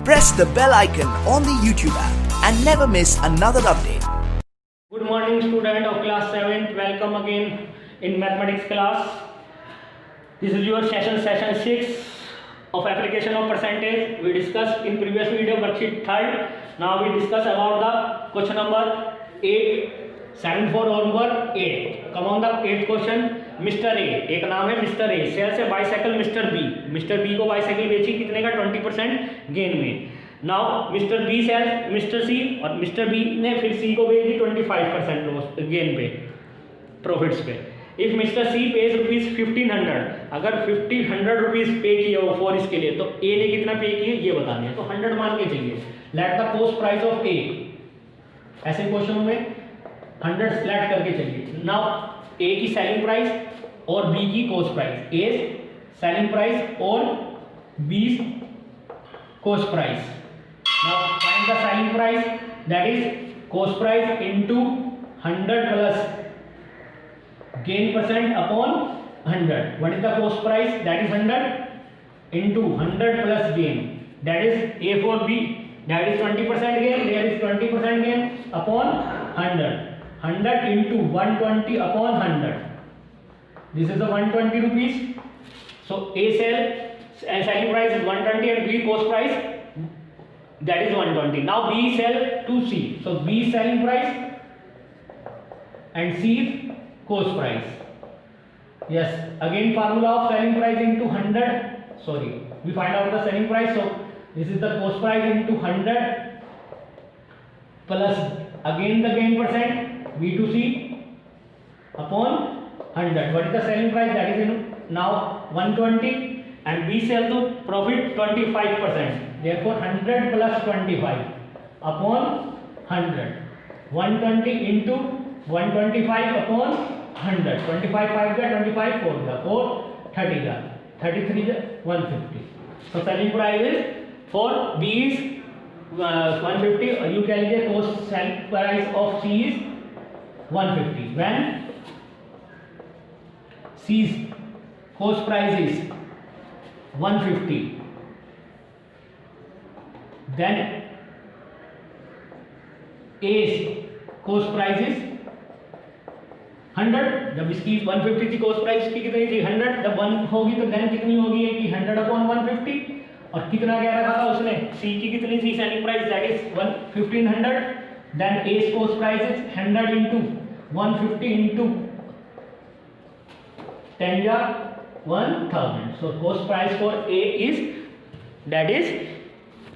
Press the bell icon on the YouTube app and never miss another update. Good morning, student of class 7th. Welcome again in mathematics class. This is your session 6 of application of percentage. We discussed in previous video worksheet 3rd. Now we discuss about the question number 8, 74 over 8. Come on the 8th question. Mister A, एक नाम है mister A, sell से bicycle mister B को bicycle बेची कितने का 20% gain में. Now mister B sell mister C और मिस्टर बी ने फिर सी को बेच दी 25% लॉस गेन पे प्रॉफिट्स पे. इफ मिस्टर सी पेज ₹1500, अगर 100 रुपीज पे किया हो फॉर इसके लिए, तो ए ने कितना पे किया ये बताना है. तो 100 मान के चलिए. Let the cost price of A, ऐसे क्वेश्चन में 100 सेलेक्ट करके चलिए. नाउ ए की सेलिंग प्राइस और बी की cost price. A selling price और B cost price. Now find the selling price, that is cost price into 100 plus gain percent upon 100. What is the cost price? That is 100 into 100 plus gain. That is A for B. That is 20% gain. There is 20% gain upon 100. 100 into 120 upon 100. This is the 120 rupees. So A selling price is 120 and B cost price that is 120. Now B sell to C. So B selling price and C cost price. Yes, again formula of selling price into 100. Sorry, we find out the selling price. So this is the cost price into 100 plus again the gain percent B to C upon 100. What is the selling price? That is now 120 and B sell to profit 25%. Therefore 100 plus 25 upon 100. 120 into 125 upon 100. 25 5 का 25 4 का 4 30 का 33 का 150. So selling price is for B is 150. You can get cost selling price of C is 150. When C's cost price is 150, then A's cost price is 100. जब इसकी 150 थी coast price, इसकी कितनी थी 100. जब 1 होगी तो देन कितनी होगी है कि 100 अपॉन 150. और कितना क्या रखा था उसने, सी की कितनी थी selling price, that is 1500. Then A cost price is 100 into 150 into 10 या 1000. So cost price for A is that is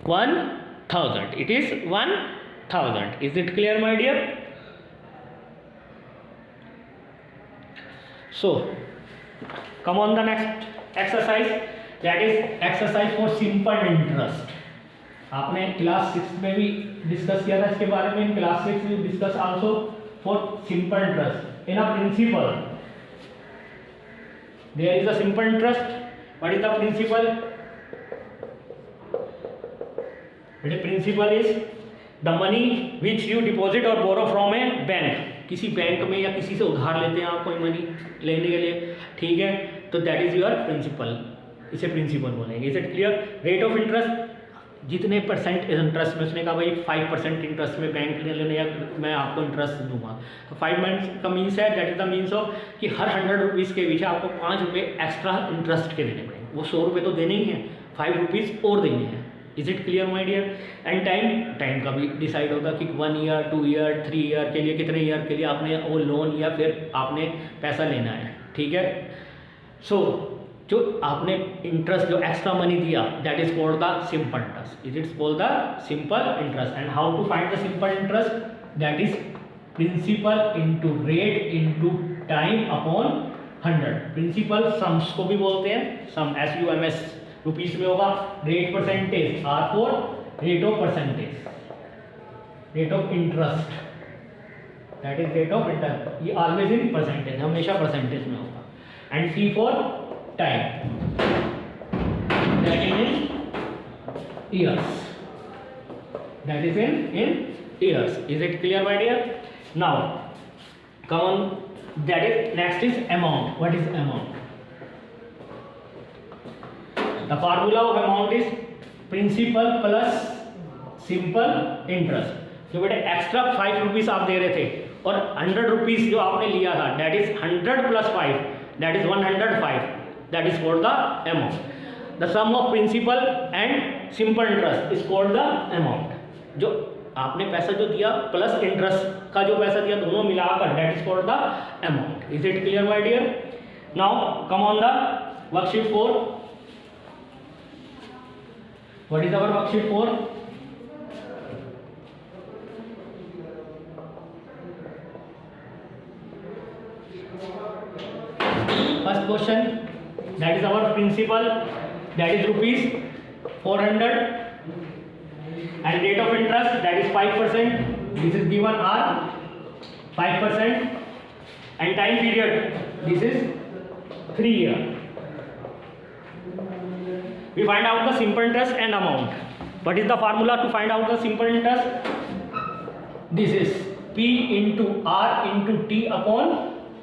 1000. It is 1000. Is it clear my dear? So come on the next exercise, that is exercise for simple interest. आपने class 6 में भी discuss किया था इसके बारे में. इन class 6 में discuss also for simple interest in a principal. There is a simple interest. What is the principal? The principle is the money which you deposit or borrow from a bank. किसी bank में या किसी से उधार लेते हैं आप कोई मनी लेने के लिए, ठीक है, तो दैट इज योर प्रिंसिपल. इसे प्रिंसिपल बोलेंगे. Is it clear? Rate of interest, जितने परसेंट इंटरेस्ट में, उसने कहा भाई 5% इंटरेस्ट में बैंक ले लेने या मैं आपको इंटरेस्ट दूंगा. तो 5% का मीन्स है, that is the means of कि हर 100 रुपीज़ के पीछे आपको 5 रुपये एक्स्ट्रा इंटरेस्ट के देने पड़ेंगे. वो 100 रुपये तो देने ही हैं, 5 रुपीज़ और देने हैं. Is it clear my dear? And time का भी डिसाइड होगा कि 1 ईयर 2 ईयर 3 ईयर के लिए, कितने ईयर के लिए आपने वो लोन या फिर आपने पैसा लेना है, ठीक है. सो जो आपने इंटरेस्ट जो एक्स्ट्रा मनी दिया, that is called the simple interest. Is it's called the simple interest. And how to find the simple interest? That is principal into rate into time upon 100. Principal sums को भी बोलते हैं, sum SUMS rupees में होगा. Rate percentage R for rate of percentage, rate of interest, that is rate of interest. ये always in percentage, हमेशा percentage में होगा. And T for time, that is in years, that is in years. Is it clear my dear? Now come on, that is next is amount. What is amount? The formula of amount is principal plus simple interest. जो बेटे extra 5 rupees आप दे रहे थे और 100 rupees जो आपने लिया था, that is 100 plus 5, that is 105, that is called the amount. The sum of principal and simple interest is called the amount. जो आपने पैसा जो दिया प्लस इंटरेस्ट का जो पैसा दिया, दोनों मिलाकर, that is called the amount. Is it clear my dear? Now come on the worksheet 4. What is our worksheet 4? First question, that is our principal, that is rupees 400, and rate of interest, that is 5%. This is given R 5%, and time period, this is 3 years. We find out the simple interest and amount. What is the formula to find out the simple interest? This is P into R into T upon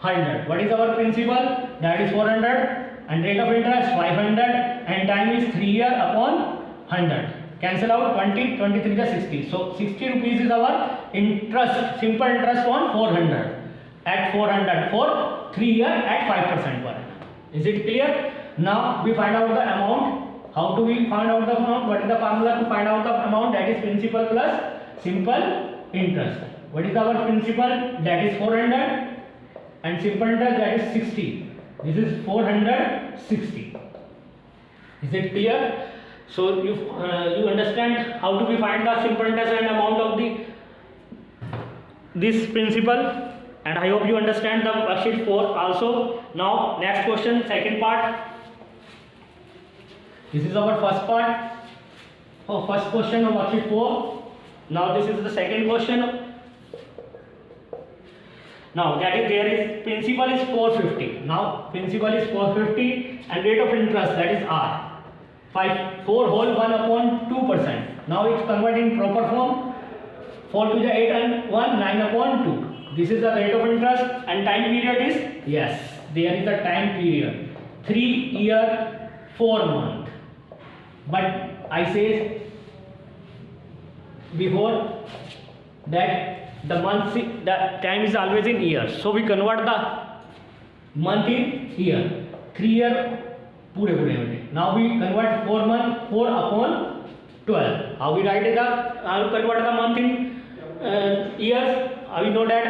100. What is our principal? That is 400, and rate of interest 500, and time is 3 years upon 100. Cancel out 20, 23 is 60. So 60 rupees is our interest, simple interest on 400 at 400 for 3 years at 5% per annum. Is it clear? Now we find out the amount. How do we find out the amount? What is the formula to find out the amount? That is principal plus simple interest. What is our principal? That is 400, and simple interest, that is 60. This is 460. Is it clear? So you understand how do we find the simple interest and amount of this principal, and I hope you understand the worksheet 4 also. Now next question, second part. This is our first part. First question of worksheet 4. Now this is the second question. Now that is, there is principal is 450. Now principal is 450, and rate of interest, that is R 4 whole 1 upon 2%. Now it's converted in proper form. 4 to the 8 and 1, 9 upon 2. This is the rate of interest, and time period is, yes, there is a time period 3 years 4 months. But I say before that the month, the time is always in years, so we convert the month in year. 3 year पूरे होते. Now we convert 4 month 4 upon 12. How we write it up? How we convert the month in years? We know that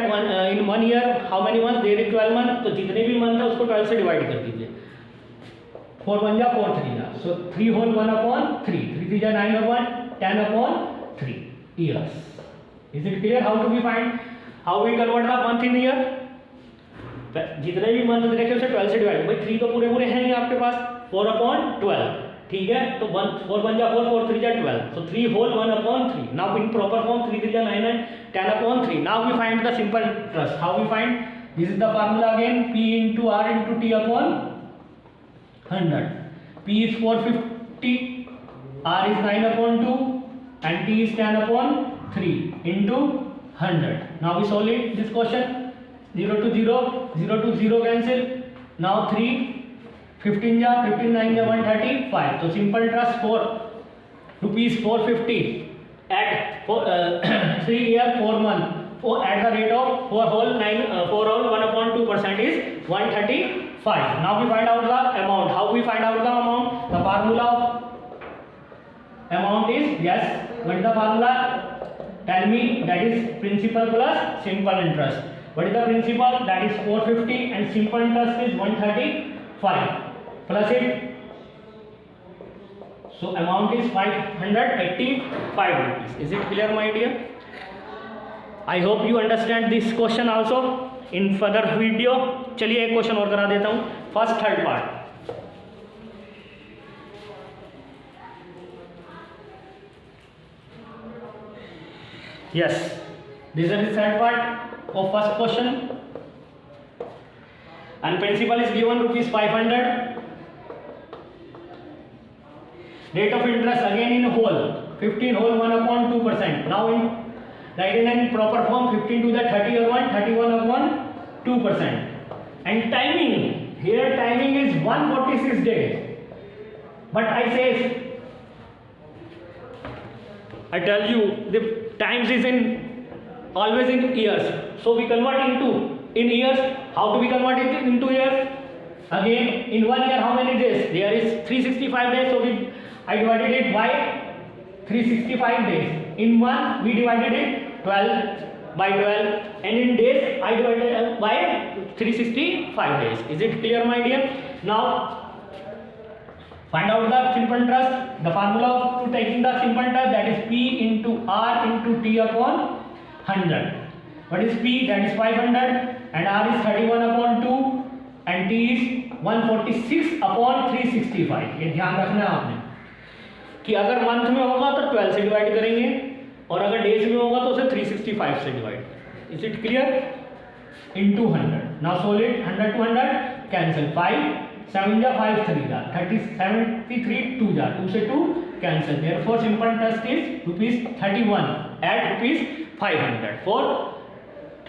in 1 year how many months? There is 12 months. तो जितने भी month है उसको 12 से divide कर दीजिए. 4 1 जा 4 3 जा. So 3 whole 1 upon 3. 3 3 जा 9 upon 10 upon 3 years. Is it clear? How do we find? How we convert the month in year? जितने भी मंथ देखे उसे 12 से डिवाइड. भाई 3 तो पूरे पूरे हैं ही आपके पास. 4 upon 12. ठीक है, तो 4 1 जा 4 4 3 जा 12. So 3 whole 1 upon 3. Now in proper form 3 3 जा 9 and 10 upon 3. Now we find the simple interest. How we find? This is the formula again. P into R into T upon 100. P is 450, R is 9 upon 2, and T is 10 upon 3 into 100. Now we solve it, this question. 0 to 0, 0 to 0 cancel. Now 3, 15 ja, 15 9 ja 135. So simple interest for rupees 450 at 3 year 4 month. At the rate of 4 whole 1 upon 2% is 135. Now we find out the amount. How we find out the amount? The formula of amount is, yes, what is the formula? Tell me. That is principal plus simple interest. What is the principal? That is 450, and simple interest is 135 plus it. So amount is 585 rupees. Is it clear, my dear? I hope you understand this question also. In further video, चलिए एक question और करा देता हूँ. First third part. Yes, this is the third part of first question. And principal is given rupees 500. Rate of interest again in whole 15 whole 1 upon 2%. Now in write in proper form 15 to the 30 or 31 upon 2%. And timing, here timing is 146 days. But I say I tell you the times is in always in years, so we convert into in years. How do we convert it into years? Again, in 1 year how many days? There is 365 days, so I divided it by 365 days. In month we divided it 12 by 12, and in days I divided it by 365 days. Is it clear, my dear? Now find out the simple interest. The formula to taking the simple interest, that is P into R into T upon 100. What is P? That is 500, and R is 31 upon 2, and T is 146 upon 365. ये ध्यान रखना है आपने कि अगर month में होगा तो 12 से डिवाइड करेंगे, और अगर डेज में होगा तो उसे 365 से divide. Is it clear? into 100. Now solve it. 100 to 100 cancel. 5 7 ja 5 3 ja 30 73 2 ja 2 से 2 cancel. Therefore simple interest is rupees 31 at rupees 500 for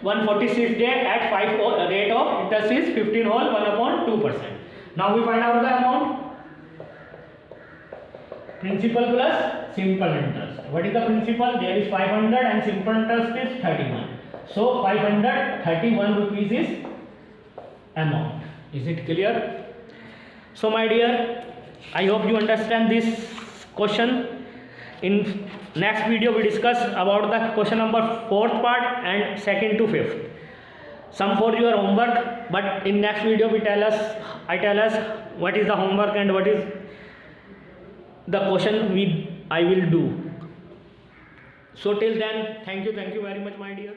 146 day at 5 rate of interest is 15 whole 1/2%. Now we find out the amount. Principal plus simple interest. What is the principal? There is 500 and simple interest is 31. So 531 rupees is amount. Is it clear? So my dear, I hope you understand this question. In next video we discuss about the question number 4th part and 2nd to 5th. Some for your homework, but in next video I tell us what is the homework and what is the question I will do. So till then, thank you very much, my dear.